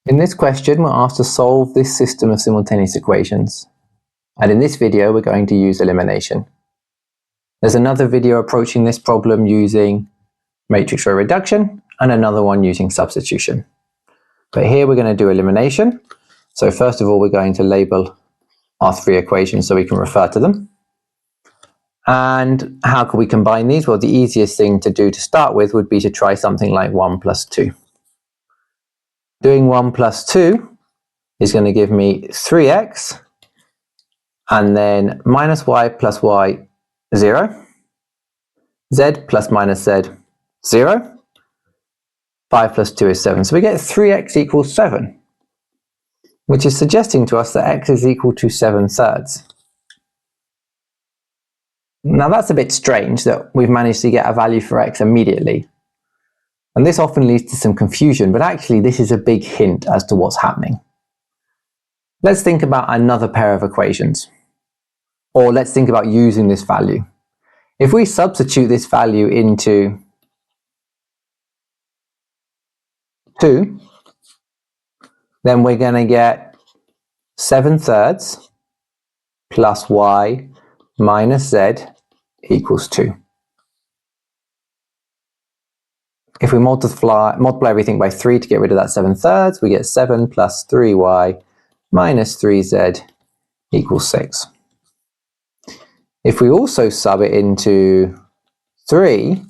In this question, we're asked to solve this system of simultaneous equations. And in this video, we're going to use elimination. There's another video approaching this problem using matrix row reduction and another one using substitution. But here we're going to do elimination. So first of all, we're going to label our three equations so we can refer to them. And how can we combine these? Well, the easiest thing to do to start with would be to try something like 1 plus 2. Doing 1 plus 2 is going to give me 3x and then minus y plus y 0, z plus minus z 0, 5 plus 2 is 7. So we get 3x equals 7, which is suggesting to us that x is equal to 7/3. Now that's a bit strange that we've managed to get a value for x immediately. And this often leads to some confusion, but actually this is a big hint as to what's happening. Let's think about another pair of equations. Or let's think about using this value. If we substitute this value into 2, then we're going to get 7/3 plus y minus z equals 2. If we multiply everything by 3 to get rid of that 7/3, we get 7 plus 3y minus 3z equals 6. If we also sub it into 3,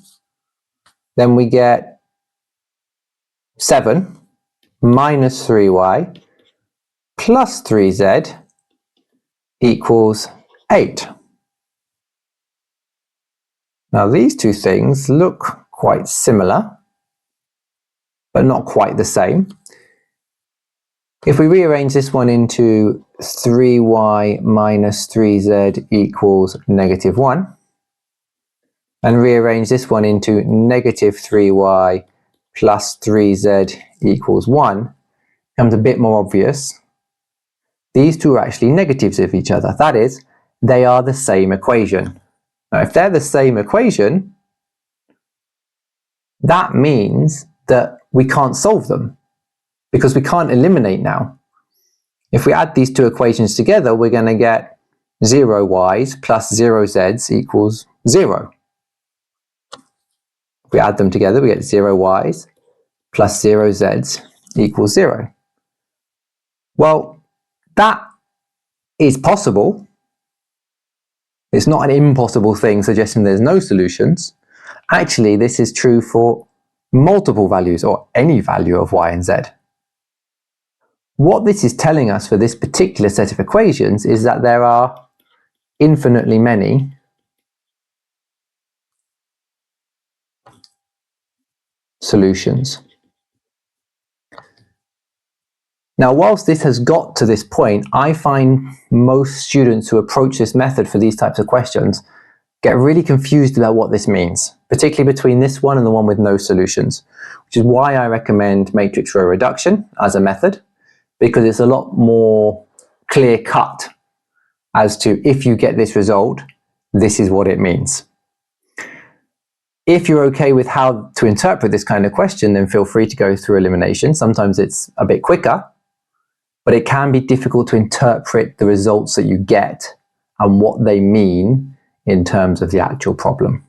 then we get 7 minus 3y plus 3z equals 8. Now these two things look quite similar, but not quite the same. If we rearrange this one into 3y minus 3z equals negative 1, and rearrange this one into negative 3y plus 3z equals 1, becomes a bit more obvious. These two are actually negatives of each other. That is, they are the same equation. Now, if they're the same equation, that means that we can't solve them because we can't eliminate now. If we add these two equations together, we're going to get 0y's plus 0z's equals 0. If we add them together, we get 0y's plus 0z's equals 0. Well, that is possible. It's not an impossible thing suggesting there's no solutions. Actually, this is true for multiple values or any value of y and z. What this is telling us for this particular set of equations is that there are infinitely many solutions. Now, whilst this has got to this point, I find most students who approach this method for these types of questions get really confused about what this means, particularly between this one and the one with no solutions, which is why I recommend matrix row reduction as a method, because it's a lot more clear-cut as to if you get this result, this is what it means. If you're okay with how to interpret this kind of question, then feel free to go through elimination. Sometimes it's a bit quicker, but it can be difficult to interpret the results that you get and what they mean in terms of the actual problem.